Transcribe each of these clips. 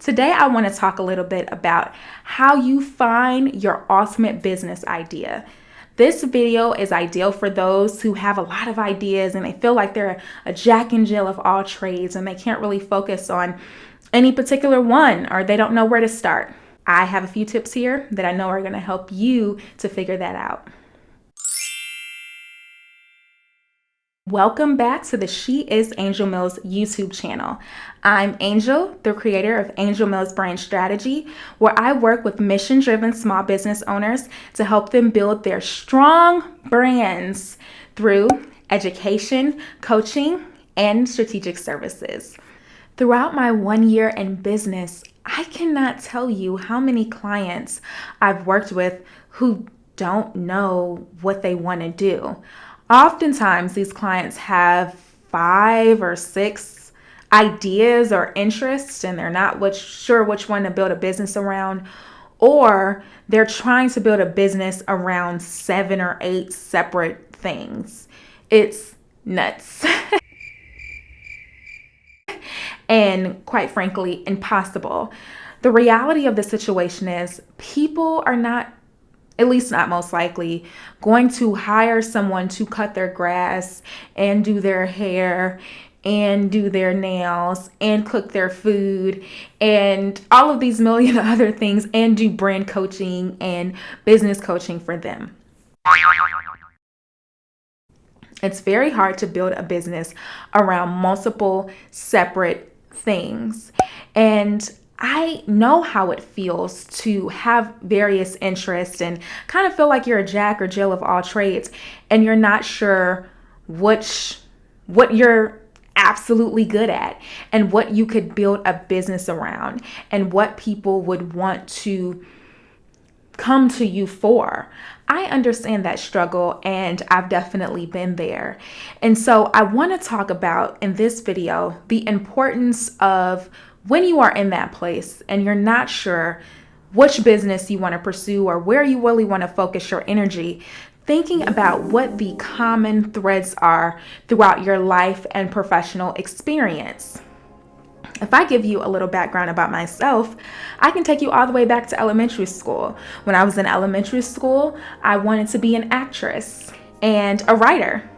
Today, I want to talk a little bit about how you find your ultimate business idea. This video is ideal for those who have a lot of ideas and they feel like they're a jack and Jill of all trades and they can't really focus on any particular one, or they don't know where to start. I have a few tips here that I know are going to help you to figure that out. Welcome back to the She Is Angel Mills YouTube channel. I'm Angel, the creator of Angel Mills Brand Strategy, where I work with mission-driven small business owners to help them build their strong brands through education, coaching, and strategic services. Throughout my 1 year in business, I cannot tell you how many clients I've worked with who don't know what they want to do. Oftentimes, these clients have 5 or 6 ideas or interests, and they're not sure which one to build a business around, or they're trying to build a business around 7 or 8 separate things. It's nuts. And quite frankly, impossible. The reality of the situation is people are not, at least not most likely, going to hire someone to cut their grass and do their hair and do their nails and cook their food and all of these million other things and do brand coaching and business coaching for them. It's very hard to build a business around multiple separate things. And I know how it feels to have various interests and kind of feel like you're a jack or Jill of all trades and you're not sure what you're absolutely good at and what you could build a business around and what people would want to come to you for. I understand that struggle and I've definitely been there. And so I want to talk about in this video the importance of when you are in that place and you're not sure which business you want to pursue or where you really want to focus your energy, thinking about what the common threads are throughout your life and professional experience. If I give you a little background about myself, I can take you all the way back to elementary school. When I was in elementary school, I wanted to be an actress and a writer.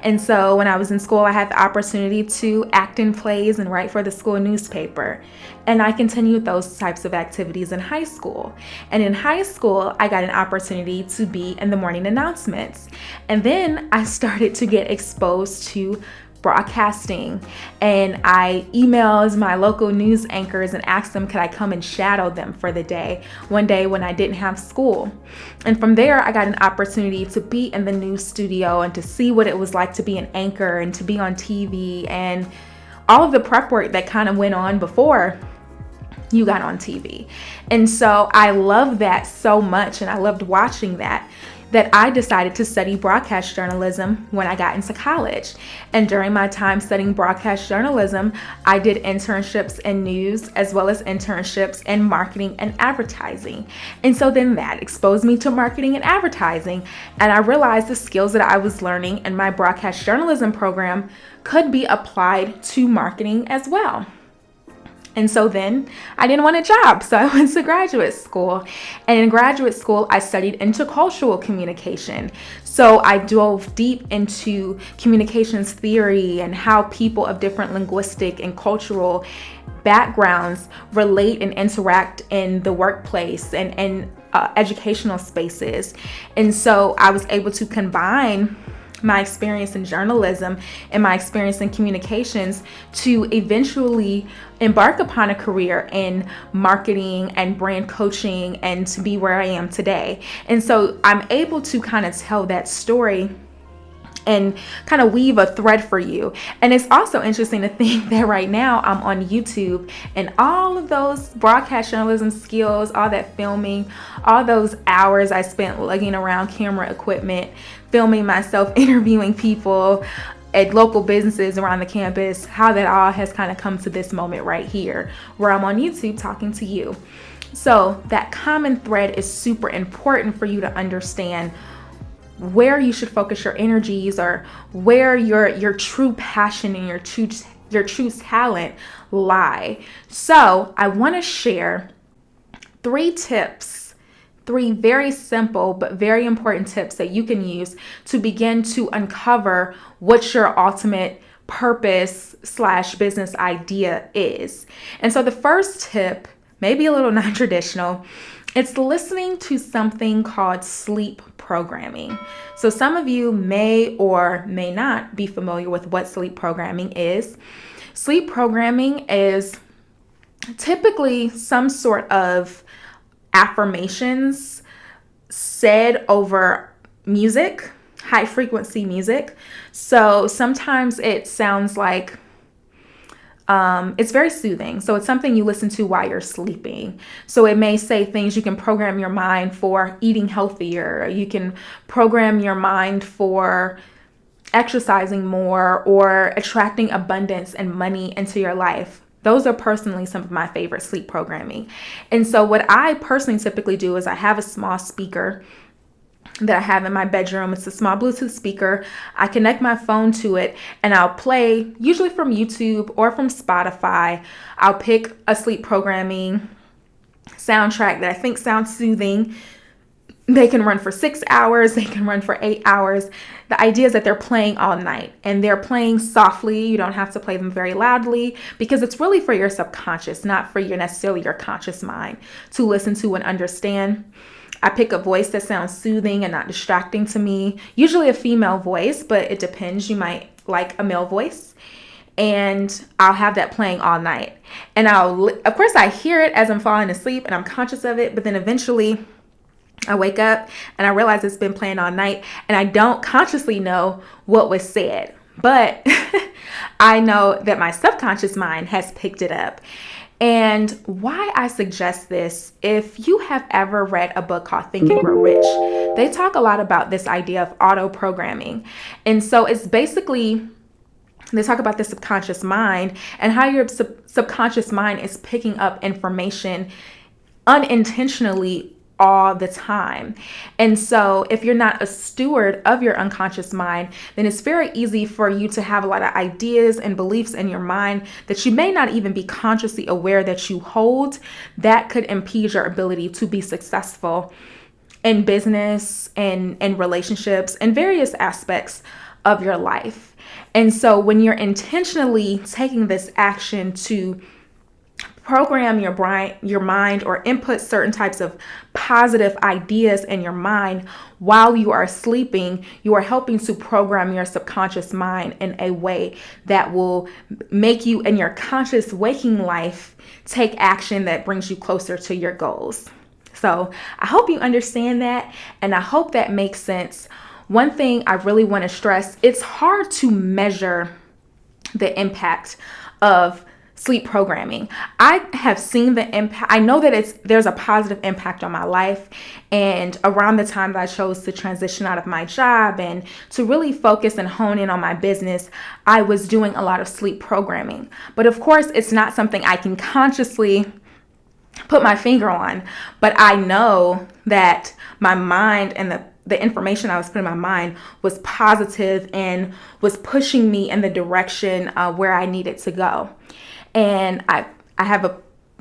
And so when I was in school, I had the opportunity to act in plays and write for the school newspaper. And I continued those types of activities in high school. And in high school, I got an opportunity to be in the morning announcements. And then I started to get exposed to broadcasting, and I emailed my local news anchors and asked them could I come and shadow them for the day one day when I didn't have school. And from there I got an opportunity to be in the news studio and to see what it was like to be an anchor and to be on TV and all of the prep work that kind of went on before you got on TV. And so I loved that so much, and I loved watching that I decided to study broadcast journalism when I got into college. And during my time studying broadcast journalism, I did internships in news as well as internships in marketing and advertising. And so then that exposed me to marketing and advertising. And I realized the skills that I was learning in my broadcast journalism program could be applied to marketing as well. And so then I didn't want a job, so I went to graduate school. And in graduate school, I studied intercultural communication. So I dove deep into communications theory and how people of different linguistic and cultural backgrounds relate and interact in the workplace and educational spaces. And so I was able to combine my experience in journalism and my experience in communications to eventually embark upon a career in marketing and brand coaching and to be where I am today. And so I'm able to kind of tell that story and kind of weave a thread for you. And it's also interesting to think that right now I'm on YouTube, and all of those broadcast journalism skills, all that filming, all those hours I spent lugging around camera equipment, filming myself, interviewing people at local businesses around the campus, how that all has kind of come to this moment right here where I'm on YouTube talking to you. So that common thread is super important for you to understand where you should focus your energies, or where your true passion and your your true talent lie. So I want to share 3 tips, 3 very simple but very important tips that you can use to begin to uncover what your ultimate purpose/business idea is. And so the first tip, maybe a little non-traditional, it's listening to something called sleep programming. So some of you may or may not be familiar with what sleep programming is. Sleep programming is typically some sort of affirmations said over music, high frequency music. So sometimes it sounds like it's very soothing. So it's something you listen to while you're sleeping. So it may say things. You can program your mind for eating healthier. You can program your mind for exercising more or attracting abundance and money into your life. Those are personally some of my favorite sleep programming. And so what I personally typically do is I have a small speaker that I have in my bedroom. It's a small Bluetooth speaker. I connect my phone to it and I'll play, usually from YouTube or from Spotify. I'll pick a sleep programming soundtrack that I think sounds soothing. They can run for 6 hours. They can run for 8 hours. The idea is that they're playing all night and they're playing softly. You don't have to play them very loudly because it's really for your subconscious, not for necessarily your conscious mind to listen to and understand. I pick a voice that sounds soothing and not distracting to me, usually a female voice, but it depends. You might like a male voice. And I'll have that playing all night. And of course, I hear it as I'm falling asleep and I'm conscious of it, but then eventually I wake up and I realize it's been playing all night and I don't consciously know what was said, but I know that my subconscious mind has picked it up. And why I suggest this, if you have ever read a book called Think and Grow Rich, they talk a lot about this idea of auto programming. And so it's basically, they talk about the subconscious mind and how your subconscious mind is picking up information unintentionally all the time. And so if you're not a steward of your unconscious mind, then it's very easy for you to have a lot of ideas and beliefs in your mind that you may not even be consciously aware that you hold, that could impede your ability to be successful in business and relationships and various aspects of your life. And so when you're intentionally taking this action to program your mind or input certain types of positive ideas in your mind while you are sleeping, you are helping to program your subconscious mind in a way that will make you in your conscious waking life take action that brings you closer to your goals. So I hope you understand that, and I hope that makes sense. One thing I really want to stress, it's hard to measure the impact of sleep programming. I have seen the impact. I know that there's a positive impact on my life. And around the time that I chose to transition out of my job and to really focus and hone in on my business, I was doing a lot of sleep programming. But of course, it's not something I can consciously put my finger on. But I know that my mind and the information I was putting in my mind was positive and was pushing me in the direction where I needed to go. And I have a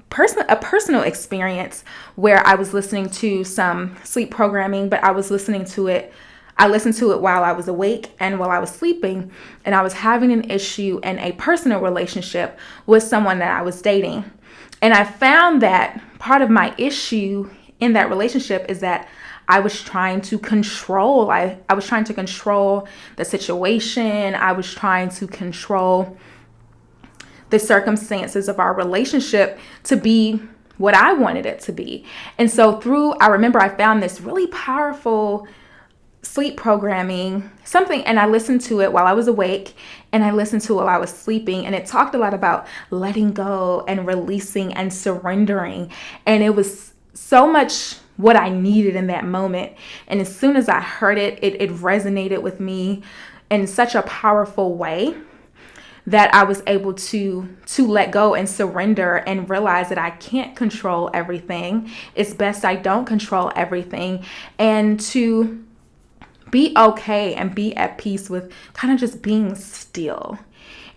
personal experience where I was listening to some sleep programming, but I listened to it while I was awake and while I was sleeping. And I was having an issue in a personal relationship with someone that I was dating. And I found that part of my issue in that relationship is that I was trying to control. I was trying to control the situation. I was trying to control the circumstances of our relationship to be what I wanted it to be. And so I remember I found this really powerful sleep programming, and I listened to it while I was awake and I listened to it while I was sleeping. And it talked a lot about letting go and releasing and surrendering. And it was so much what I needed in that moment. And as soon as I heard it, it resonated with me in such a powerful way that I was able to let go and surrender and realize that I can't control everything. It's best I don't control everything, and to be okay and be at peace with kind of just being still.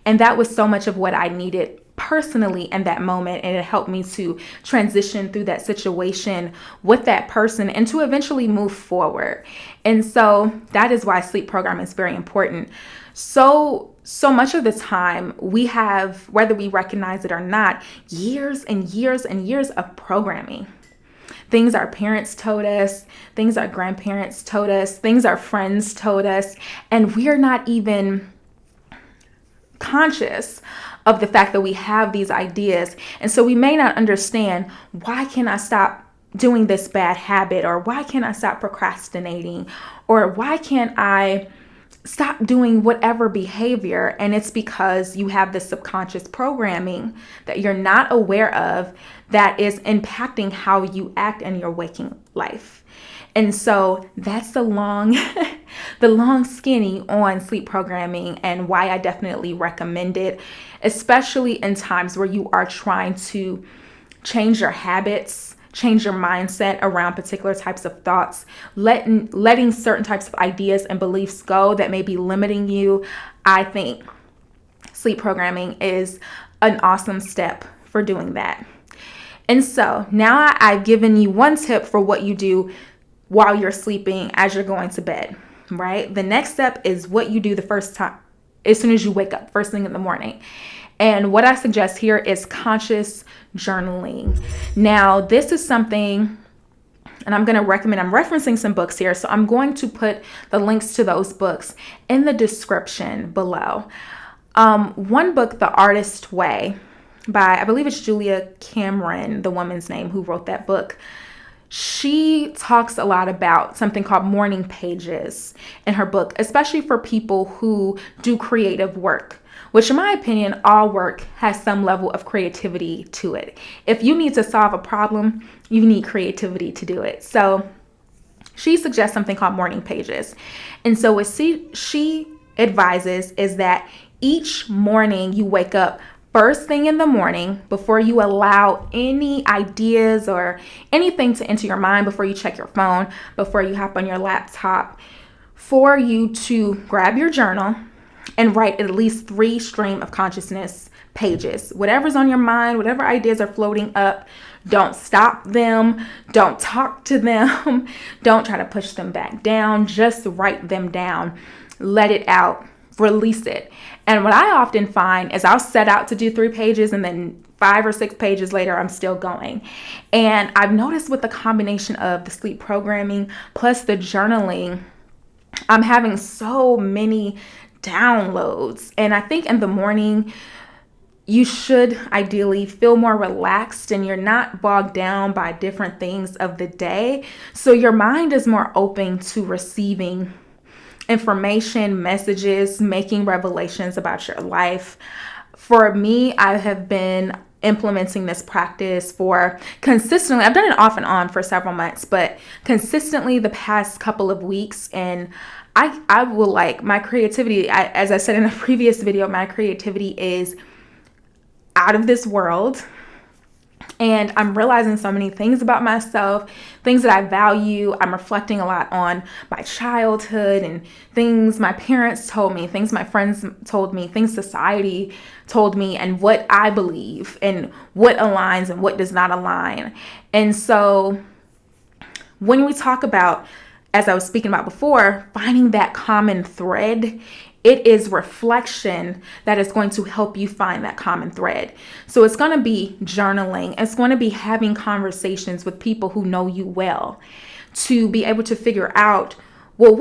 And that was so much of what I needed personally in that moment, and it helped me to transition through that situation with that person and to eventually move forward. And so that is why sleep programming is very important. So much of the time we have, whether we recognize it or not, years and years and years of programming. Things our parents told us, things our grandparents told us, things our friends told us, and we're not even conscious of the fact that we have these ideas. And so we may not understand, why can I stop doing this bad habit? Or why can't I stop procrastinating? Or why can't I stop doing whatever behavior? And it's because you have this subconscious programming that you're not aware of that is impacting how you act in your waking life. And so that's the long skinny on sleep programming, and why I definitely recommend it, especially in times where you are trying to change your habits, change your mindset around particular types of thoughts, letting certain types of ideas and beliefs go that may be limiting you. I think sleep programming is an awesome step for doing that. And so now I've given you one tip for what you do while you're sleeping as you're going to bed, right? The next step is what you do the first time, as soon as you wake up, first thing in the morning. And what I suggest here is conscious journaling. Now, this is something, and I'm referencing some books here, so I'm going to put the links to those books in the description below. One book, The Artist Way, by, I believe it's Julia Cameron, the woman's name who wrote that book. She talks a lot about something called morning pages in her book, especially for people who do creative work, which in my opinion, all work has some level of creativity to it. If you need to solve a problem, you need creativity to do it. So she suggests something called morning pages. And so what she advises is that each morning you wake up first thing in the morning, before you allow any ideas or anything to enter your mind, before you check your phone, before you hop on your laptop, for you to grab your journal and write at least 3 stream of consciousness pages. Whatever's on your mind, whatever ideas are floating up, don't stop them. Don't talk to them. Don't try to push them back down. Just write them down. Let it out. Release it. And what I often find is I'll set out to do 3 pages, and then 5 or 6 pages later, I'm still going. And I've noticed with the combination of the sleep programming plus the journaling, I'm having so many downloads. And I think in the morning, you should ideally feel more relaxed and you're not bogged down by different things of the day. So your mind is more open to receiving information, messages, making revelations about your life. For me, I have been implementing this practice for consistently. I've done it off and on for several months, but consistently the past couple of weeks. And I will, like, my creativity, as I said in a previous video, my creativity is out of this world. And I'm realizing so many things about myself, things that I value. I'm reflecting a lot on my childhood and things my parents told me, things my friends told me, things society told me, and what I believe and what aligns and what does not align. And so when we talk about, as I was speaking about before, finding that common thread, it is reflection that is going to help you find that common thread. So it's going to be journaling. It's going to be having conversations with people who know you well to be able to figure out, well,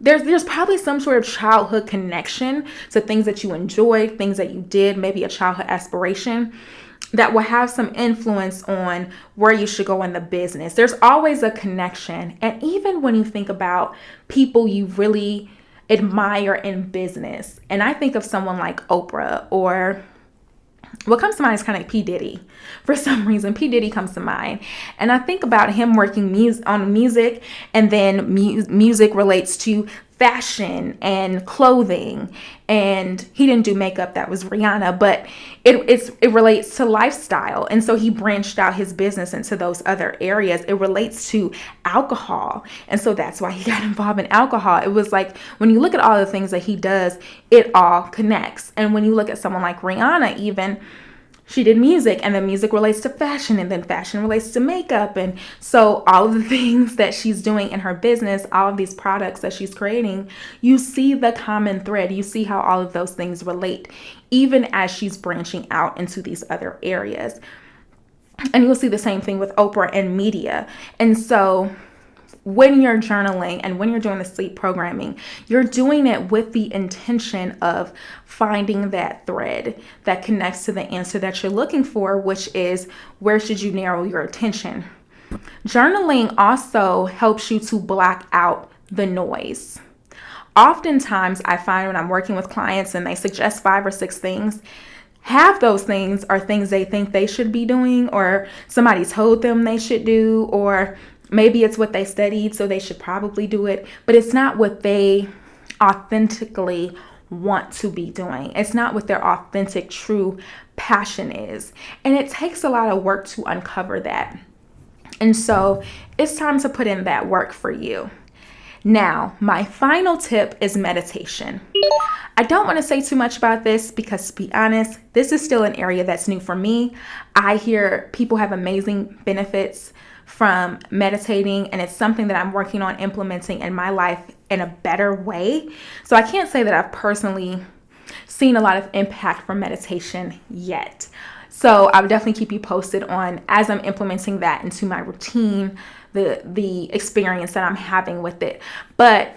there's probably some sort of childhood connection to things that you enjoyed, things that you did, maybe a childhood aspiration that will have some influence on where you should go in the business. There's always a connection. And even when you think about people you really admire in business, and I think of someone like Oprah, or what comes to mind is kind of P. Diddy. For some reason, P. Diddy comes to mind. And I think about him working on music, and then music relates to fashion and clothing, and he didn't do makeup, that was Rihanna, but it relates to lifestyle. And so he branched out his business into those other areas. It relates to alcohol, and so that's why he got involved in alcohol. It was like, when you look at all the things that he does, it all connects. And when you look at someone like Rihanna, even, she did music, and then music relates to fashion, and then fashion relates to makeup. And so all of the things that she's doing in her business, all of these products that she's creating, you see the common thread. You see how all of those things relate, even as she's branching out into these other areas. And you'll see the same thing with Oprah and media. And so when you're journaling and when you're doing the sleep programming, you're doing it with the intention of finding that thread that connects to the answer that you're looking for, which is, where should you narrow your attention? Journaling also helps you to block out the noise. Oftentimes, I find when I'm working with clients and they suggest 5 or 6 things, half those things are things they think they should be doing, or somebody told them they should do, or maybe it's what they studied, so they should probably do it, but it's not what they authentically want to be doing. It's not what their authentic, true passion is. And it takes a lot of work to uncover that. And so it's time to put in that work for you. Now, my final tip is meditation. I don't want to say too much about this because, to be honest, this is still an area that's new for me. I hear people have amazing benefits from meditating, and it's something that I'm working on implementing in my life in a better way. So I can't say that I've personally seen a lot of impact from meditation yet. So I would definitely keep you posted on, as I'm implementing that into my routine, the experience that I'm having with it. But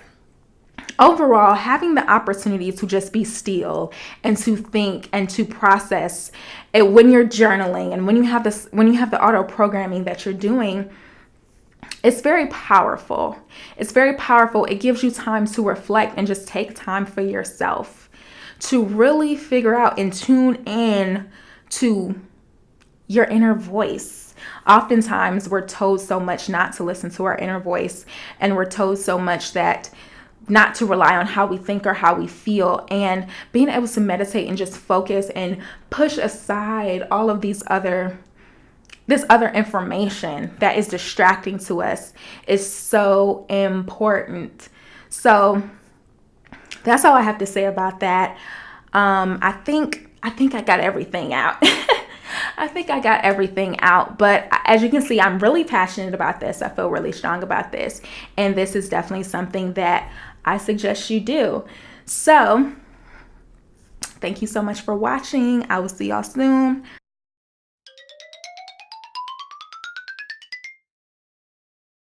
overall, having the opportunity to just be still and to think and to process it when you're journaling, and when you have the auto programming that you're doing, it's very powerful. It's very powerful. It gives you time to reflect and just take time for yourself to really figure out and tune in to your inner voice. Oftentimes, we're told so much not to listen to our inner voice, and we're told so much that not to rely on how we think or how we feel. And being able to meditate and just focus and push aside all of this other information that is distracting to us is so important. So that's all I have to say about that. I think I got everything out. I think I got everything out. But as you can see, I'm really passionate about this. I feel really strong about this. And this is definitely something that I suggest you do. So thank you so much for watching. I will see y'all soon.